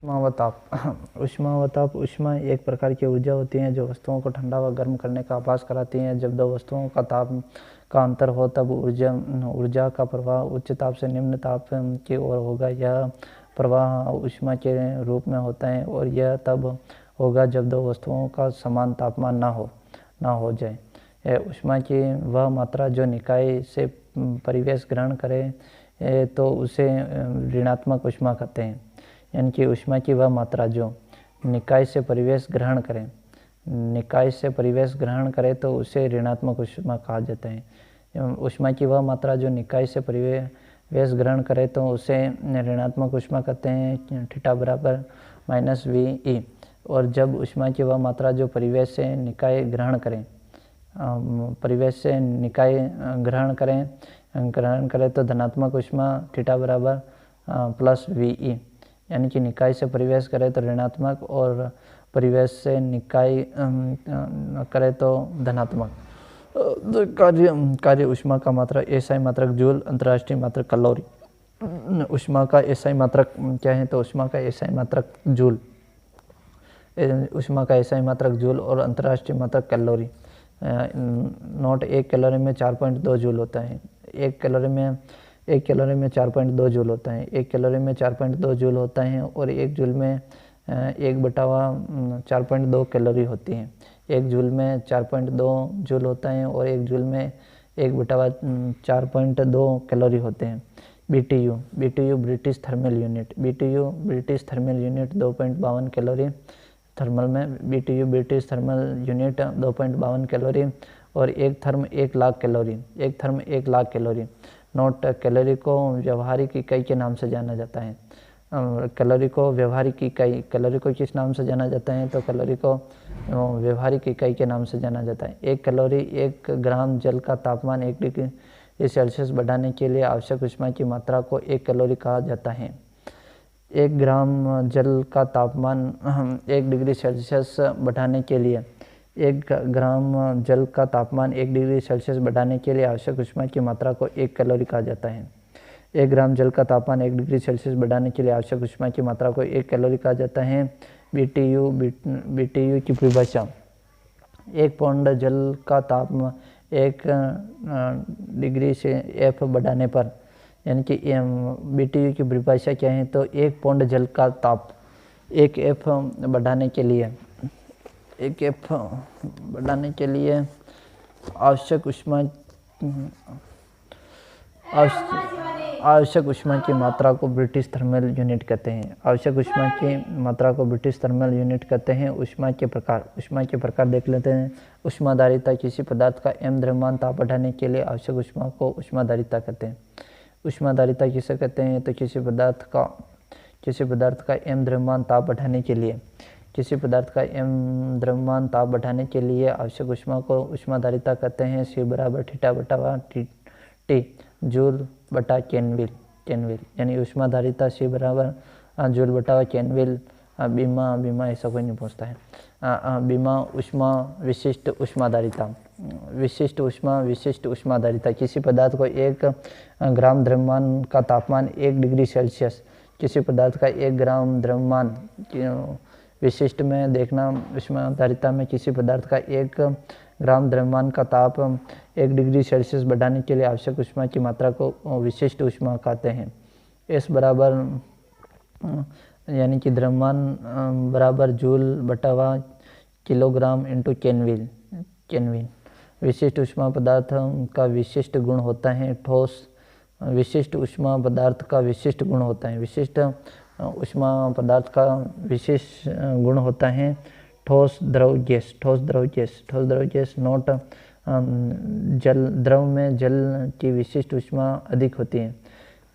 ऊष्मा व ताप ऊष्मा व ताप ऊष्मा एक प्रकार की ऊर्जा होती है जो वस्तुओं को ठंडा व गर्म करने का आभास कराती है। जब दो वस्तुओं का ताप का अंतर हो तब ऊर्जा का प्रवाह उच्च ताप से निम्न ताप की ओर होगा। यह प्रवाह ऊष्मा के रूप में होता है और यह तब होगा जब दो वस्तुओं का समान तापमान ना हो जाए। ऊष्मा की वह मात्रा जो निकाय से परिवेश ग्रहण करे तो उसे ऋणात्मक ऊष्मा कहते हैं। यानी कि ऊष्मा की वह मात्रा जो निकाय से परिवेश ग्रहण करे तो उसे ऋणात्मक ऊष्मा कहा जाता है। ऊष्मा की वह मात्रा जो निकाय से परिवेश ग्रहण करे तो उसे ऋणात्मक ऊष्मा कहते हैं। थीटा बराबर -VE। और जब ऊष्मा की वह मात्रा जो परिवेश से निकाय ग्रहण करे तो धनात्मक ऊष्मा थीटा बराबर +VE। यानी कि निकाय से परिवेश करे तो ऋणात्मक और परिवेश से निकाय करे तो धनात्मक। कार्य ऊष्मा का मात्रक एसआई मात्रक जूल, अंतर्राष्ट्रीय मात्रक कैलोरी। ऊष्मा का एसआई मात्रक क्या है? तो ऊष्मा का एसआई मात्रक जूल और अंतर्राष्ट्रीय मात्रक कैलोरी। नोट: एक कैलोरी में 4.2 जूल होता है। एक कैलोरी में 4.2 जूल होता है। एक कैलोरी में 4.2 जूल होता है और एक जूल में 1/4.2 कैलोरी होती है। एक जूल में 4.2 जूल होता है और एक जूल में 1/4.2 कैलोरी होते हैं। BTU British thermal unit. BTU British thermal unit 2.52 calorie. Thermal में BTU British thermal unit 2.52 calorie और एक therm 1 lakh calorie. Note: calorie को व्यवहारिक इकाई के नाम से जाना जाता है। कैलोरी को किस नाम से जाना जाता है? तो कैलोरी को व्यवहारिक इकाई के नाम से जाना जाता है। एक कैलोरी 1 ग्राम जल का तापमान 1 डिग्री सेल्सियस बढ़ाने के लिए आवश्यक ऊष्मा की मात्रा को 1 कैलोरी कहा जाता है। 1 ग्राम जल का तापमान 1 डिग्री सेल्सियस बढ़ाने के लिए 1 ग्राम जल का तापमान 1 डिग्री सेल्सियस बढ़ाने के लिए आवश्यक ऊष्मा की मात्रा को 1 कैलोरी कहा जाता है। 1 ग्राम जल का तापमान 1 डिग्री सेल्सियस बढ़ाने के लिए आवश्यक ऊष्मा की मात्रा को 1 कैलोरी कहा जाता है। BTU की परिभाषा: 1 पौंड जल का तापमान 1 डिग्री से F बढ़ाने पर, यानी कि BTU की परिभाषा क्या है? तो 1 पौंड जल का ताप 1 F बढ़ाने के लिए आवश्यक ऊष्मा की मात्रा को ब्रिटिश थर्मल यूनिट कहते हैं। ऊष्मा के प्रकार देख लेते हैं। ऊष्माधारिता: किसी पदार्थ का m द्रव्यमान ताप बढ़ाने के लिए आवश्यक ऊष्मा को ऊष्माधारिता कहते हैं। ऊष्माधारिता किसे कहते हैं? तो किसी पदार्थ का m द्रव्यमान ताप बढ़ाने के लिए आवश्यक ऊष्मा को ऊष्माधारिता कहते हैं। C बराबर थीटा बटा T जूल बटा केल्विन। यानी ऊष्माधारिता C बराबर जूल बटा केल्विन। बीमा ऐसा कोई नहीं पूछता है। बीमा ऊष्मा विशिष्ट ऊष्माधारिता: किसी पदार्थ को 1 ग्राम द्रव्यमान का तापमान 1 डिग्री सेल्सियस, किसी पदार्थ का 1 ग्राम द्रव्यमान विशिष्ट में देखना। ऊष्माधारिता में किसी पदार्थ का 1 ग्राम द्रव्यमान का ताप 1 डिग्री सेल्सियस बढ़ाने के लिए आवश्यक ऊष्मा की मात्रा को विशिष्ट ऊष्मा कहते हैं। S बराबर यानी कि द्रव्यमान बराबर जूल बटा किलोग्राम इंटू केल्विन। विशिष्ट ऊष्मा पदार्थ का विशिष्ट गुण होता है ठोस। विशिष्ट ऊष्मा पदार्थ का विशिष्ट गुण होता है ठोस, द्रव, गैस। नोट: द्रव में जल की विशिष्ट ऊष्मा अधिक होती है।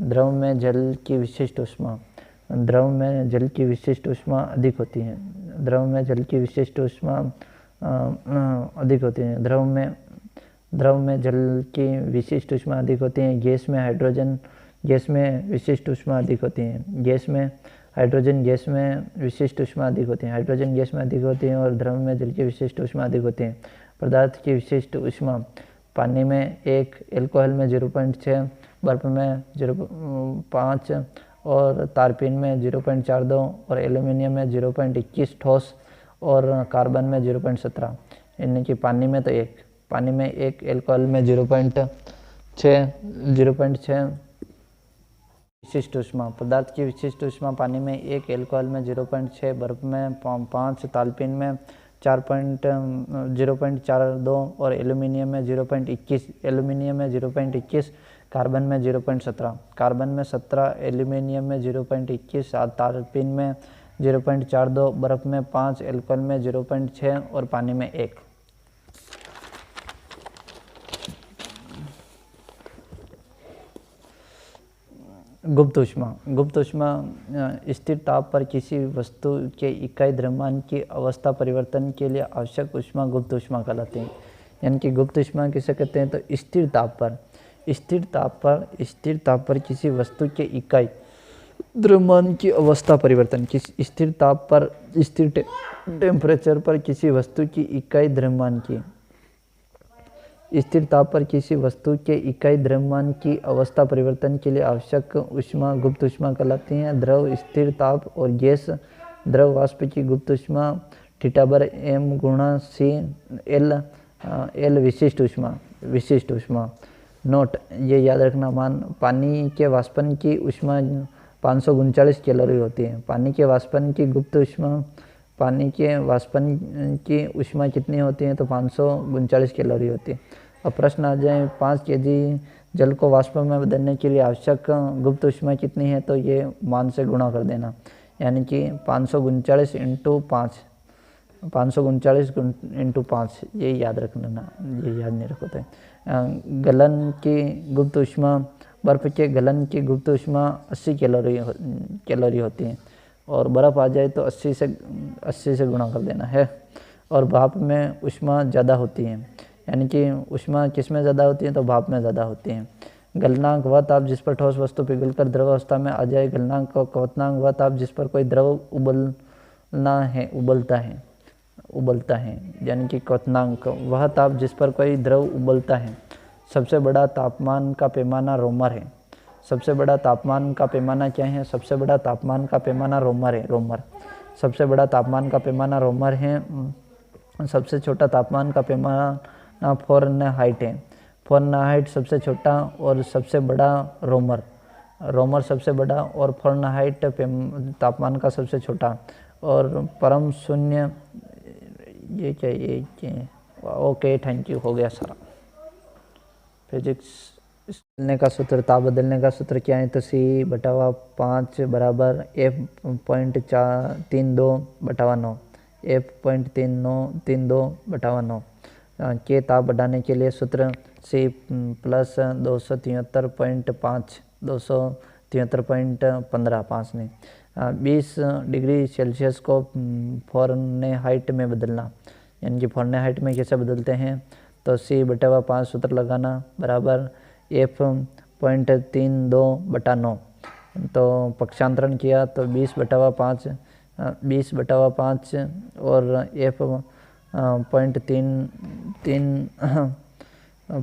द्रव में जल की विशिष्ट ऊष्मा अधिक होती है। द्रव में जल की विशिष्ट ऊष्मा अधिक होती है। गैस में विशिष्ट ऊष्मा अधिक होती है। हाइड्रोजन गैस में विशिष्ट ऊष्मा अधिक होती है और द्रव में जल की विशिष्ट ऊष्मा अधिक होती है। पदार्थ की विशिष्ट ऊष्मा: पानी में 1, अल्कोहल में 0.6, बर्फ में 0.5 और तारपीन में 0.42 और एल्यूमिनियम में 0.21 ठोस और कार्बन में 0.17, यानी कि पानी में तो 1, पानी में 1, एल्कोहल में 0.6 विशिष्ट ऊष्मा। पदार्थ की विशिष्ट ऊष्मा पानी में 1, एल्कोहल में 0.6, बर्फ में 5, तालपीन में 0.42 और एल्यूमिनियम में 0.21, कार्बन में 0.17, कार्बन में 17, एल्यूमिनियम में 0.21, तालपीन में 0.42, बर्फ में 5, एल्कोहल में 0.6 और पानी में 1। गुप्त ऊष्मा। गुप्त ऊष्मा स्थिर ताप पर किसी वस्तु के इकाई द्रव्यमान की अवस्था परिवर्तन के लिए आवश्यक ऊष्मा गुप्त ऊष्मा कहलाती है। यानी कि गुप्त ऊष्मा किसे कहते हैं, तो स्थिर ताप पर किसी वस्तु के इकाई द्रव्यमान की अवस्था परिवर्तन, किसी स्थिर ताप पर स्थिर टेम्परेचर पर किसी वस्तु की इकाई द्रव्यमान की, स्थिर ताप पर किसी वस्तु के इकाई द्रव्यमान की अवस्था परिवर्तन के लिए आवश्यक ऊष्मा गुप्त ऊष्मा कहलाती है। द्रव स्थिर ताप और गैस द्रव वाष्प की गुप्त ऊष्मा θ/m गुणा C L विशिष्ट ऊष्मा। नोट, ये याद रखना, पानी के वाष्पन की ऊष्मा 539 कैलोरी होती है। पानी के वाष्पन की गुप्त ऊष्मा, पानी के वाष्पन की ऊष्मा कितनी होती है, तो 539 कैलोरी होती है। अब प्रश्न आ जाए 5 kg जल को वाष्प में बदलने के लिए आवश्यक गुप्त ऊष्मा कितनी है, तो ये मान से गुणा कर देना, यानी कि 539 × 5, ये याद रख लेना, ये याद नहीं रखो तो। गलन की गुप्त ऊष्मा, बर्फ़ के गलन की गुप्त ऊष्मा 80 कैलोरी होती है, और बर्फ़ आ जाए तो 80 से गुणा कर देना है। और भाप में ऊष्मा ज़्यादा होती है, यानी कि ऊष्मा किस में ज़्यादा होती है, तो भाप में ज़्यादा होती है। गलनांक वह ताप जिस पर ठोस वस्तु पिघलकर द्रव अवस्था में आ जाए। गलनांक क्वथनांक वह ताप जिस पर कोई द्रव उबलता है, यानी कि क्वथनांक वह ताप जिस पर कोई द्रव उबलता है। सबसे बड़ा तापमान का पैमाना रोमर है। सबसे बड़ा तापमान का पैमाना क्या है, सबसे बड़ा तापमान का पैमाना रोमर है। सबसे बड़ा तापमान का पैमाना रोमर है। सबसे छोटा तापमान का पैमाना फ़ारेनहाइट है। फ़ारेनहाइट सबसे छोटा और सबसे बड़ा रोमर सबसे बड़ा और फ़ारेनहाइट तापमान का सबसे छोटा। और परम शून्य, ये क्या, ओके, थैंक यू, हो गया सारा। फिजिक्स। बदलने का सूत्र, ताप बदलने का सूत्र क्या है, तो C/5 बराबर F.32/9, F.32/9 के ताप बढ़ाने के लिए सूत्र C + 273.5, 273.15 ने 20 डिग्री सेल्सियस को फ़ारेनहाइट में बदलना, यानी कि फ़ारेनहाइट में कैसे बदलते हैं, तो C/5 सूत्र लगाना बराबर F.32/9। तो पक्षांतरण किया तो 20/5 और F.33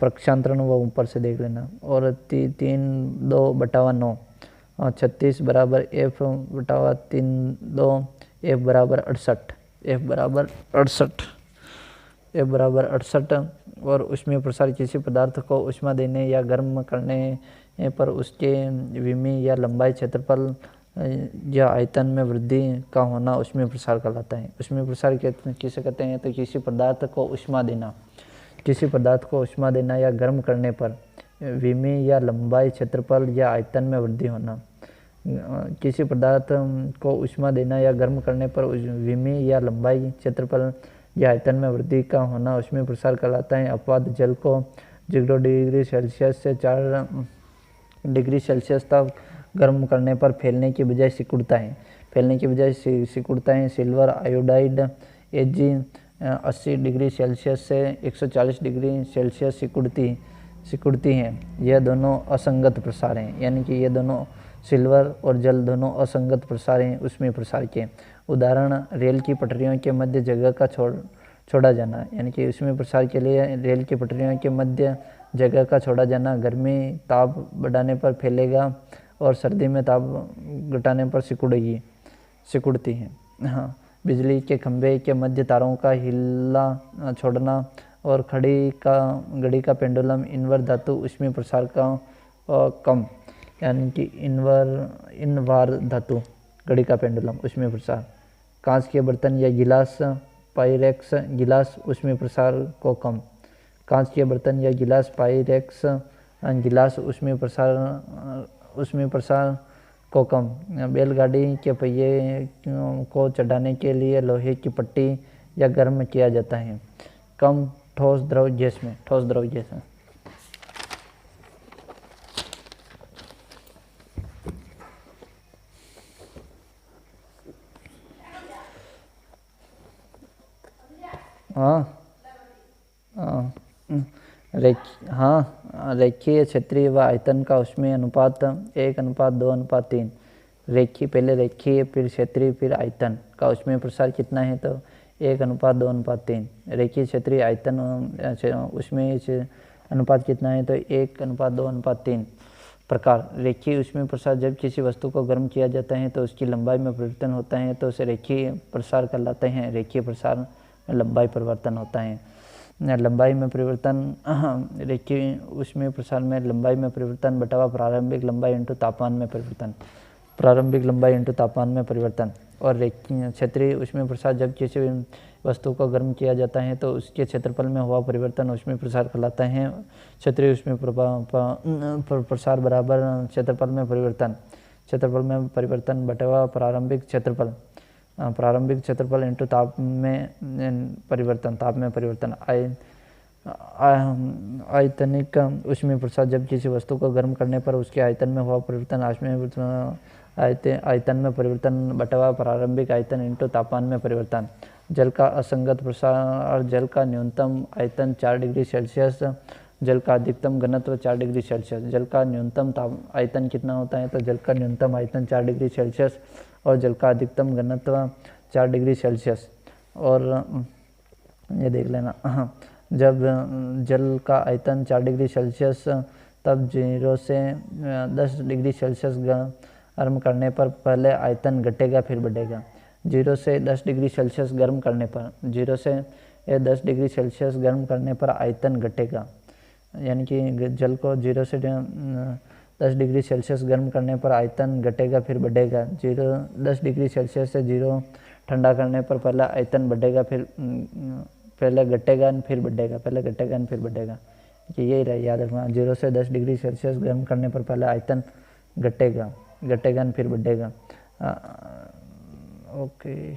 पक्षांतरण वो ऊपर से देख लेना, और 3/2/9 36 बराबर F/32 F बराबर 68 और ऊष्मीय प्रसार किसी पदार्थ को ऊष्मा देने या गर्म करने पर उसके विमी या लंबाई, क्षेत्रफल या आयतन में वृद्धि का होना ऊष्मीय प्रसार कहलाता है। ऊष्मीय प्रसार किसे कहते हैं, तो किसी पदार्थ को ऊष्मा देना या गर्म करने पर विमी या लंबाई, क्षेत्रफल या आयतन में वृद्धि होना। किसी पदार्थ को ऊष्मा देना या गर्म करने पर विमी या लंबाई, क्षेत्रफल या आयतन में वृद्धि का होना ऊष्मीय प्रसार कहलाता है। अपवाद जल को 0 डिग्री सेल्सियस से 4 डिग्री सेल्सियस तक गर्म करने पर फैलने की बजाय सिकुड़ता है। Silver iodide Ag 80 degree Celsius से 140 डिग्री सेल्सियस सिकुड़ती हैं। यह दोनों असंगत प्रसार हैं, यानी कि ये दोनों सिल्वर और जल दोनों असंगत प्रसार हैं ऊष्मीय प्रसार के। उदाहरण, रेल की पटरियों के मध्य जगह का छोड़ा जाना, यानी कि ऊष्मीय प्रसार के लिए रेल की पटरियों के मध्य जगह का छोड़ा जाना गर्मी ताप बढ़ाने पर फैलेगा और सर्दी में ताप घटाने पर सिकुड़ती है। हाँ, बिजली के खंभे के मध्य तारों का हिलना छोड़ना और घड़ी का पेंडुलम इनवर धातु ऊष्मीय प्रसार का कम, यानी कि इनवार धातु घड़ी का पेंडुलम ऊष्मीय प्रसार। कांच के बर्तन या गिलास पाइरेक्स गिलास ऊष्मीय प्रसार को कम। कांच के बर्तन या गिलास पाइरेक्स गिलास ऊष्मीय प्रसार को कम। बैलगाड़ी के पहिए को चढ़ाने के लिए लोहे की पट्टी या गर्म किया जाता है। कम ठोस द्रव गैस में रेखीय क्षेत्रीय व आयतन का ऊष्मीय अनुपात 1:2:3। पहले रेखीय फिर क्षेत्रीय फिर आयतन का ऊष्मीय प्रसार कितना है, तो 1:2:3। रेखीय क्षेत्रीय आयतन ऊष्मीय अनुपात कितना है, तो 1:2:3। प्रकार रेखीय ऊष्मीय प्रसार जब किसी वस्तु को गर्म किया जाता है तो उसकी लंबाई में परिवर्तन होता है तो उसे रेखीय प्रसार कहलाते हैं। रेखीय प्रसार में लंबाई परिवर्तन होता है। लंबाई में परिवर्तन रेखीय ऊष्मीय प्रसार में लंबाई में परिवर्तन बटा प्रारंभिक लंबाई इंटू तापमान में परिवर्तन। और रेखीय क्षेत्रीय ऊष्मीय प्रसार जब किसी वस्तु को गर्म किया जाता है तो उसके क्षेत्रफल में हुआ परिवर्तन ऊष्मीय प्रसार कहलाता है। क्षेत्रीय ऊष्मीय प्रसार बराबर क्षेत्रफल में परिवर्तन बटा प्रारंभिक क्षेत्रफल इंटू ताप में परिवर्तन। आयतनिक ऊष्मीय प्रसार जब किसी वस्तु को गर्म करने पर उसके आयतन में हुआ परिवर्तन आयतन में परिवर्तन बटा प्रारंभिक आयतन इंटू तापमान में परिवर्तन। जल का असंगत प्रसार जल का न्यूनतम आयतन 4 डिग्री सेल्सियस, जल का अधिकतम घनत्व 4 डिग्री सेल्सियस। जल का न्यूनतम आयतन कितना होता है, तो जल का न्यूनतम आयतन 4 डिग्री सेल्सियस और जल का अधिकतम घनत्व 4 डिग्री सेल्सियस। और ये देख लेना, जब जल का आयतन 4 डिग्री सेल्सियस तब 0 से 10 डिग्री सेल्सियस गर्म करने पर पहले आयतन घटेगा फिर बढ़ेगा। 0 से 10 डिग्री सेल्सियस गर्म करने पर आयतन घटेगा, यानी कि जल को 0 से 10 डिग्री सेल्सियस गर्म करने पर आयतन घटेगा फिर बढ़ेगा। 10 डिग्री सेल्सियस से 0 ठंडा करने पर पहला आयतन बढ़ेगा पहले घटेगा फिर बढ़ेगा। कि यही रहे, याद रखना। 0 से 10 डिग्री सेल्सियस गर्म करने पर पहला आयतन घटेगा फिर बढ़ेगा। ओके।